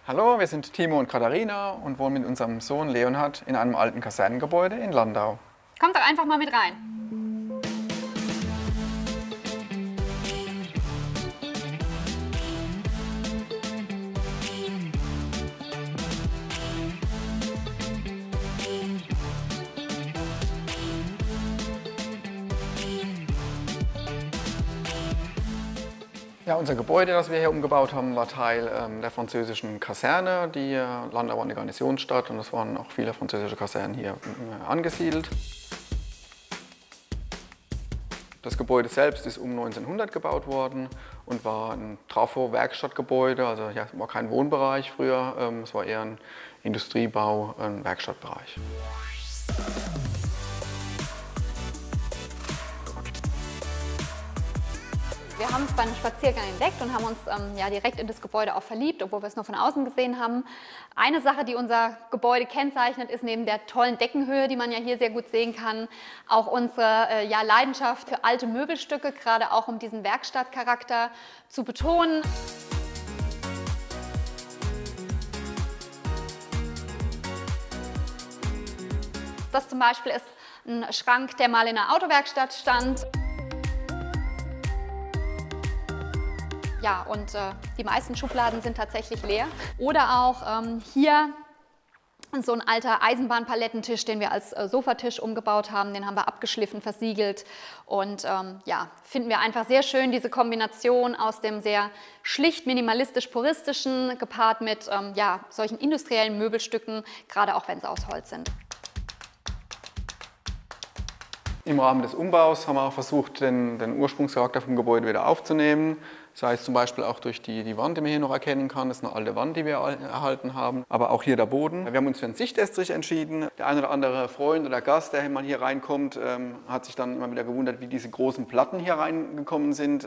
Hallo, wir sind Timo und Katharina und wohnen mit unserem Sohn Leonhard in einem alten Kasernengebäude in Landau. Kommt doch einfach mal mit rein. Ja, unser Gebäude, das wir hier umgebaut haben, war Teil der französischen Kaserne. Die Landau war eine Garnisonsstadt und es waren auch viele französische Kasernen hier angesiedelt. Das Gebäude selbst ist um 1900 gebaut worden und war ein Trafo-Werkstattgebäude, also ja, war kein Wohnbereich früher, es war eher ein Industriebau, ein Werkstattbereich. Wir haben es beim Spaziergang entdeckt und haben uns ja, direkt in das Gebäude auch verliebt, obwohl wir es nur von außen gesehen haben. Eine Sache, die unser Gebäude kennzeichnet, ist neben der tollen Deckenhöhe, die man ja hier sehr gut sehen kann, auch unsere ja, Leidenschaft für alte Möbelstücke, gerade auch um diesen Werkstattcharakter zu betonen. Das zum Beispiel ist ein Schrank, der mal in einer Autowerkstatt stand. Ja, und die meisten Schubladen sind tatsächlich leer. Oder auch hier so ein alter Eisenbahnpalettentisch, den wir als Sofatisch umgebaut haben. Den haben wir abgeschliffen, versiegelt. Und ja, finden wir einfach sehr schön, diese Kombination aus dem sehr schlicht minimalistisch-puristischen gepaart mit ja, solchen industriellen Möbelstücken, gerade auch wenn sie aus Holz sind. Im Rahmen des Umbaus haben wir auch versucht, den Ursprungscharakter vom Gebäude wieder aufzunehmen. Sei es zum Beispiel auch durch die Wand, die man hier noch erkennen kann. Das ist eine alte Wand, die wir erhalten haben. Aber auch hier der Boden. Wir haben uns für einen Sichtestrich entschieden. Der ein oder andere Freund oder Gast, der mal hier reinkommt, hat sich dann immer wieder gewundert, wie diese großen Platten hier reingekommen sind.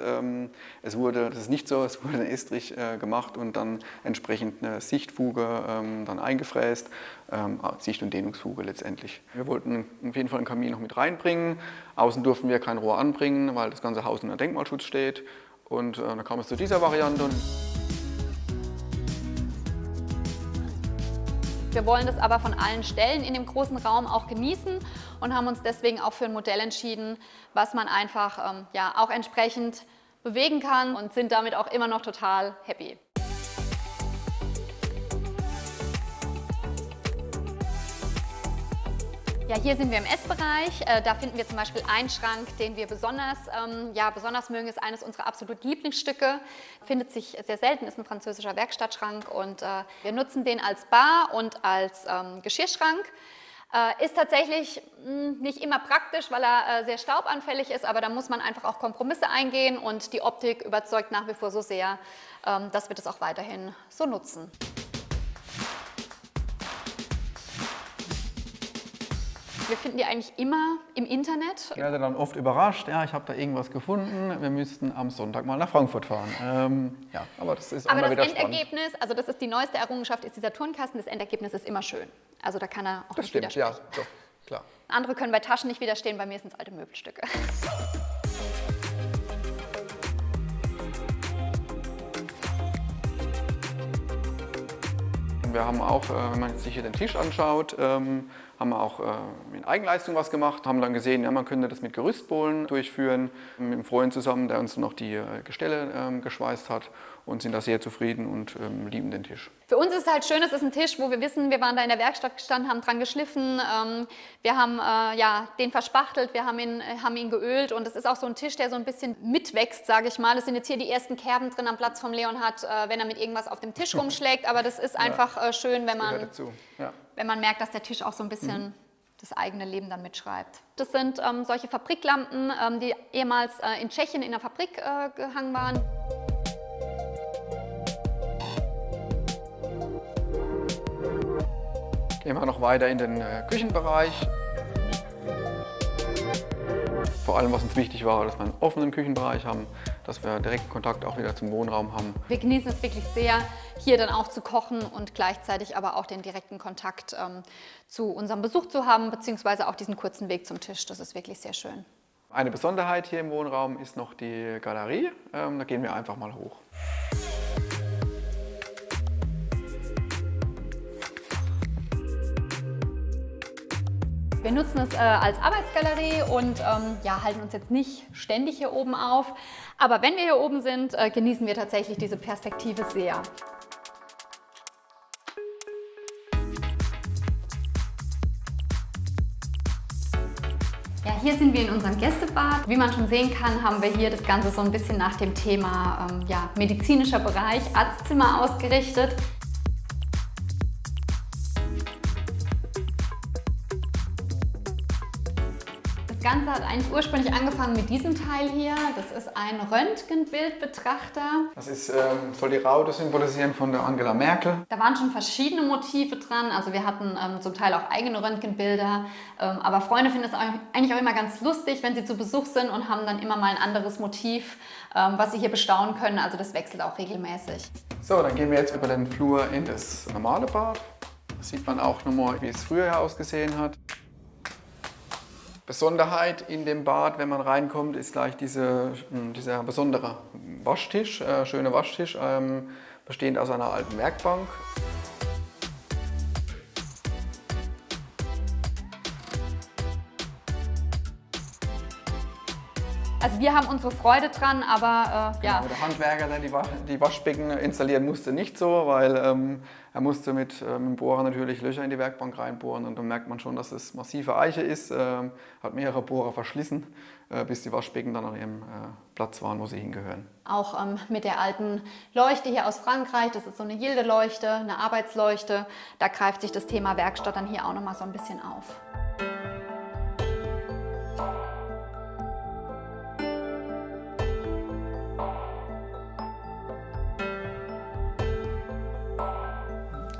Das ist nicht so, es wurde ein Estrich gemacht und dann entsprechend eine Sichtfuge dann eingefräst. Sicht- und Dehnungsfuge letztendlich. Wir wollten auf jeden Fall einen Kamin noch mit reinbringen. Außen durften wir kein Rohr anbringen, weil das ganze Haus unter Denkmalschutz steht. Und dann kam es zu dieser Variante. Wir wollen das aber von allen Stellen in dem großen Raum auch genießen und haben uns deswegen auch für ein Modell entschieden, was man einfach ja, auch entsprechend bewegen kann und sind damit auch immer noch total happy. Ja, hier sind wir im Essbereich. Da finden wir zum Beispiel einen Schrank, den wir besonders mögen. Ist eines unserer absoluten Lieblingsstücke. Findet sich sehr selten, ist ein französischer Werkstattschrank und wir nutzen den als Bar und als Geschirrschrank. Ist tatsächlich nicht immer praktisch, weil er sehr staubanfällig ist, aber da muss man einfach auch Kompromisse eingehen und die Optik überzeugt nach wie vor so sehr, dass wir das auch weiterhin so nutzen. Wir finden die eigentlich immer im Internet. Ich werde dann oft überrascht, ja, ich habe da irgendwas gefunden, wir müssten am Sonntag mal nach Frankfurt fahren. Ja, aber das ist auch immer wieder spannend. Endergebnis, also das ist die neueste Errungenschaft, ist dieser Turnkasten, das Endergebnis ist immer schön. Also da kann er auch nicht widersprechen. Ja, doch, klar. Andere können bei Taschen nicht widerstehen, bei mir sind es alte Möbelstücke. Wir haben auch, wenn man sich hier den Tisch anschaut, haben wir auch in Eigenleistung was gemacht, haben dann gesehen, ja, man könnte das mit Gerüstbohlen durchführen, mit einem Freund zusammen, der uns noch die Gestelle geschweißt hat und sind da sehr zufrieden und lieben den Tisch. Für uns ist es halt schön, es ist ein Tisch, wo wir wissen, wir waren da in der Werkstatt gestanden, haben dran geschliffen, wir haben ja, den verspachtelt, wir haben ihn geölt und es ist auch so ein Tisch, der so ein bisschen mitwächst, sage ich mal. Es sind jetzt hier die ersten Kerben drin am Platz vom Leonhard, wenn er mit irgendwas auf dem Tisch rumschlägt, aber das ist einfach schön, wenn man merkt, dass der Tisch auch so ein bisschen das eigene Leben dann mitschreibt. Das sind solche Fabriklampen, die ehemals in Tschechien in der Fabrik gehangen waren. Gehen wir noch weiter in den Küchenbereich. Vor allem, was uns wichtig war, dass wir einen offenen Küchenbereich haben, dass wir direkten Kontakt auch wieder zum Wohnraum haben. Wir genießen es wirklich sehr, hier dann auch zu kochen und gleichzeitig aber auch den direkten Kontakt zu unserem Besuch zu haben, beziehungsweise auch diesen kurzen Weg zum Tisch. Das ist wirklich sehr schön. Eine Besonderheit hier im Wohnraum ist noch die Galerie. Da gehen wir einfach mal hoch. Wir nutzen es als Arbeitsgalerie und ja, halten uns jetzt nicht ständig hier oben auf. Aber wenn wir hier oben sind, genießen wir tatsächlich diese Perspektive sehr. Ja, hier sind wir in unserem Gästebad. Wie man schon sehen kann, haben wir hier das Ganze so ein bisschen nach dem Thema ja, medizinischer Bereich, Arztzimmer ausgerichtet. Das Ganze hat eigentlich ursprünglich angefangen mit diesem Teil hier. Das ist ein Röntgenbildbetrachter. Das ist, soll die Raute symbolisieren von der Angela Merkel. Da waren schon verschiedene Motive dran. Also wir hatten zum Teil auch eigene Röntgenbilder. Aber Freunde finden es eigentlich auch immer ganz lustig, wenn sie zu Besuch sind und haben dann immer mal ein anderes Motiv, was sie hier bestaunen können. Also das wechselt auch regelmäßig. So, dann gehen wir jetzt über den Flur in das normale Bad. Da sieht man auch nochmal, wie es früher ausgesehen hat. Besonderheit in dem Bad, wenn man reinkommt, ist gleich dieser besondere Waschtisch, schöne Waschtisch, bestehend aus einer alten Werkbank. Also wir haben unsere Freude dran, aber ja. Genau, der Handwerker, der die Waschbecken installieren musste, nicht so, weil er musste mit dem Bohrer natürlich Löcher in die Werkbank reinbohren und dann merkt man schon, dass es massive Eiche ist, hat mehrere Bohrer verschlissen, bis die Waschbecken dann an ihrem Platz waren, wo sie hingehören. Auch mit der alten Leuchte hier aus Frankreich, das ist so eine Gilde-Leuchte, eine Arbeitsleuchte, da greift sich das Thema Werkstatt dann hier auch nochmal so ein bisschen auf.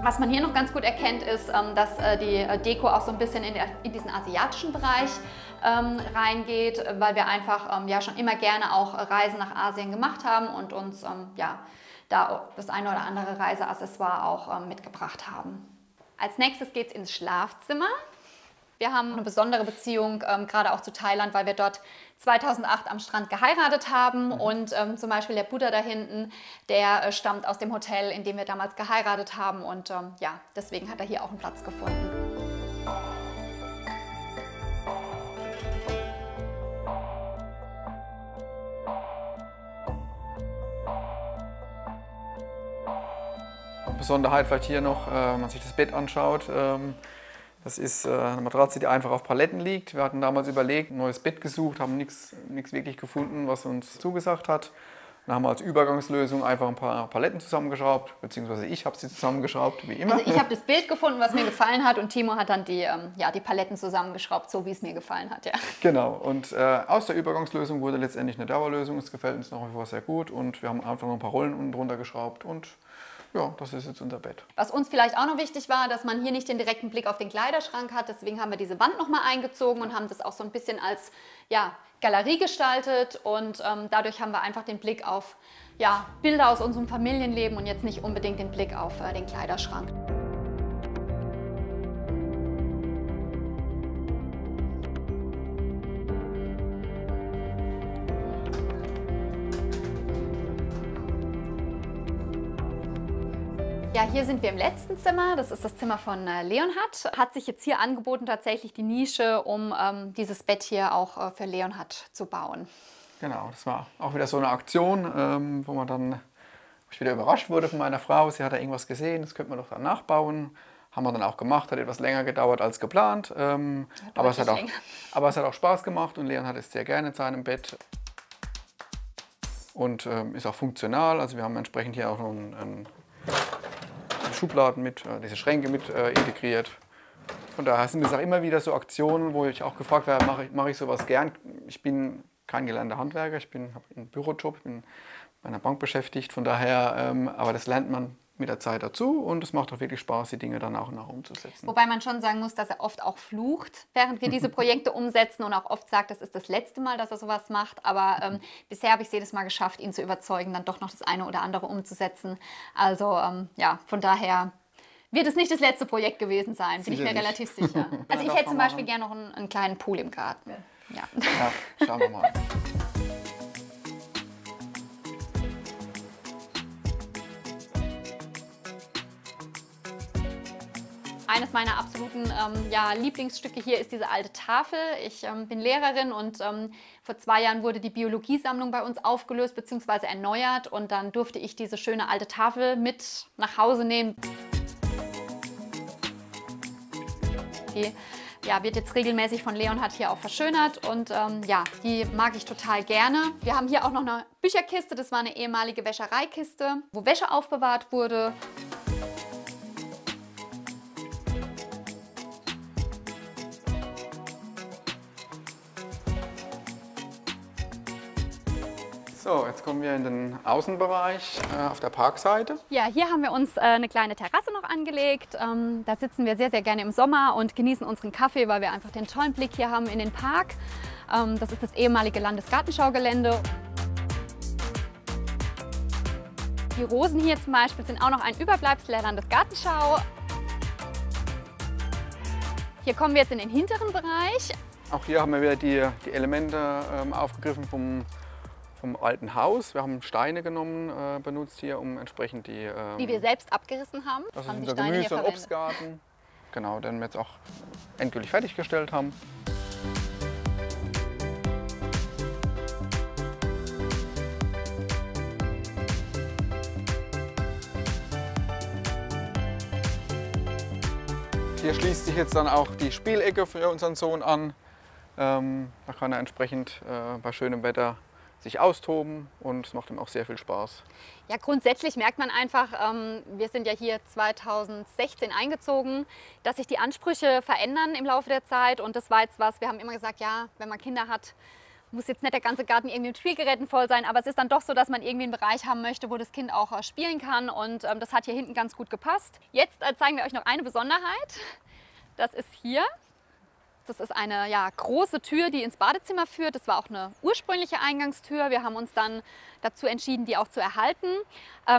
Was man hier noch ganz gut erkennt, ist, dass die Deko auch so ein bisschen in diesen asiatischen Bereich reingeht, weil wir einfach ja schon immer gerne auch Reisen nach Asien gemacht haben und uns ja, da das eine oder andere Reiseaccessoire auch mitgebracht haben. Als nächstes geht es ins Schlafzimmer. Wir haben eine besondere Beziehung, gerade auch zu Thailand, weil wir dort 2008 am Strand geheiratet haben. Und zum Beispiel der Buddha da hinten, der stammt aus dem Hotel, in dem wir damals geheiratet haben. Und ja, deswegen hat er hier auch einen Platz gefunden. Besonderheit vielleicht hier noch, wenn man sich das Bett anschaut. Das ist eine Matratze, die einfach auf Paletten liegt. Wir hatten damals überlegt, ein neues Bett gesucht, haben nichts wirklich gefunden, was uns zugesagt hat. Dann haben wir als Übergangslösung einfach ein paar Paletten zusammengeschraubt, beziehungsweise ich habe sie zusammengeschraubt, wie immer. Also ich habe das Bild gefunden, was mir gefallen hat, und Timo hat dann die Paletten zusammengeschraubt, so wie es mir gefallen hat. Ja. Genau, und aus der Übergangslösung wurde letztendlich eine Dauerlösung. Es gefällt uns nach wie vor sehr gut und wir haben einfach noch ein paar Rollen unten drunter geschraubt und ja, das ist jetzt unser Bett. Was uns vielleicht auch noch wichtig war, dass man hier nicht den direkten Blick auf den Kleiderschrank hat. Deswegen haben wir diese Wand nochmal eingezogen und haben das auch so ein bisschen als Galerie gestaltet. Und dadurch haben wir einfach den Blick auf Bilder aus unserem Familienleben und jetzt nicht unbedingt den Blick auf den Kleiderschrank. Ja, hier sind wir im letzten Zimmer. Das ist das Zimmer von Leonhard. Hat sich jetzt hier angeboten, tatsächlich die Nische, um dieses Bett hier auch für Leonhard zu bauen. Genau, das war auch wieder so eine Aktion, wo ich wieder überrascht wurde von meiner Frau. Sie hat da irgendwas gesehen, das könnte man doch dann nachbauen. Haben wir dann auch gemacht, hat etwas länger gedauert als geplant. Aber es hat auch Spaß gemacht und Leonhard ist sehr gerne in seinem Bett. Und ist auch funktional. Also wir haben entsprechend hier auch noch Schubladen mit, diese Schränke mit integriert. Von daher sind es auch immer wieder so Aktionen, wo ich auch gefragt werde, mache ich sowas gern. Ich bin kein gelernter Handwerker, ich habe einen Bürojob, bin bei einer Bank beschäftigt. Von daher, aber das lernt man mit der Zeit dazu und es macht auch wirklich Spaß, die Dinge dann auch nach umzusetzen. Wobei man schon sagen muss, dass er oft auch flucht, während wir diese Projekte umsetzen und auch oft sagt, das ist das letzte Mal, dass er sowas macht. Aber bisher habe ich es jedes Mal geschafft, ihn zu überzeugen, dann doch noch das eine oder andere umzusetzen. Also von daher wird es nicht das letzte Projekt gewesen sein, bin ich mir relativ sicher. Also ich hätte zum Beispiel gerne noch einen kleinen Pool im Garten. Ja, schauen wir mal. Eines meiner absoluten ja, Lieblingsstücke hier ist diese alte Tafel. Ich bin Lehrerin und vor 2 Jahren wurde die Biologiesammlung bei uns aufgelöst bzw. erneuert und dann durfte ich diese schöne alte Tafel mit nach Hause nehmen. Die ja, wird jetzt regelmäßig von Leonhard hier auch verschönert und ja, die mag ich total gerne. Wir haben hier auch noch eine Bücherkiste, das war eine ehemalige Wäschereikiste, wo Wäsche aufbewahrt wurde. So, jetzt kommen wir in den Außenbereich auf der Parkseite. Ja, hier haben wir uns eine kleine Terrasse noch angelegt. Da sitzen wir sehr, sehr gerne im Sommer und genießen unseren Kaffee, weil wir einfach den tollen Blick hier haben in den Park. Das ist das ehemalige Landesgartenschaugelände. Die Rosen hier zum Beispiel sind auch noch ein Überbleibsel der Landesgartenschau. Hier kommen wir jetzt in den hinteren Bereich. Auch hier haben wir wieder die Elemente aufgegriffen vom alten Haus. Wir haben Steine genommen, benutzt hier, um entsprechend die... die wir selbst abgerissen haben. Das ist haben unser Gemüse- und Obstgarten. Genau, den wir jetzt auch endgültig fertiggestellt haben. Hier schließt sich jetzt dann auch die Spielecke für unseren Sohn an. Da kann er entsprechend bei schönem Wetter sich austoben und es macht ihm auch sehr viel Spaß. Ja, grundsätzlich merkt man einfach, wir sind ja hier 2016 eingezogen, dass sich die Ansprüche verändern im Laufe der Zeit und das war jetzt was, wir haben immer gesagt, ja, wenn man Kinder hat, muss jetzt nicht der ganze Garten irgendwie mit Spielgeräten voll sein, aber es ist dann doch so, dass man irgendwie einen Bereich haben möchte, wo das Kind auch spielen kann und das hat hier hinten ganz gut gepasst. Jetzt zeigen wir euch noch eine Besonderheit, das ist hier. Das ist eine ja, große Tür, die ins Badezimmer führt. Das war auch eine ursprüngliche Eingangstür. Wir haben uns dann dazu entschieden, die auch zu erhalten.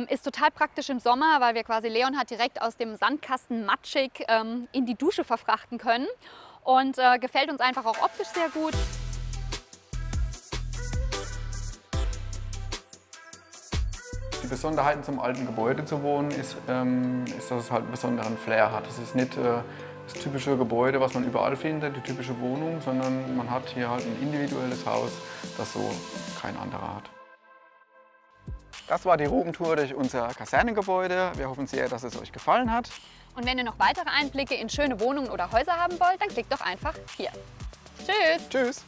Ist total praktisch im Sommer, weil wir quasi Leonhard direkt aus dem Sandkasten matschig in die Dusche verfrachten können. Und gefällt uns einfach auch optisch sehr gut. Die Besonderheiten zum alten Gebäude zu wohnen ist, dass es halt einen besonderen Flair hat. Es ist nicht das typische Gebäude, was man überall findet, die typische Wohnung, sondern man hat hier halt ein individuelles Haus, das so kein anderer hat. Das war die Rubentour durch unser Kasernengebäude. Wir hoffen sehr, dass es euch gefallen hat. Und wenn ihr noch weitere Einblicke in schöne Wohnungen oder Häuser haben wollt, dann klickt doch einfach hier. Tschüss! Tschüss!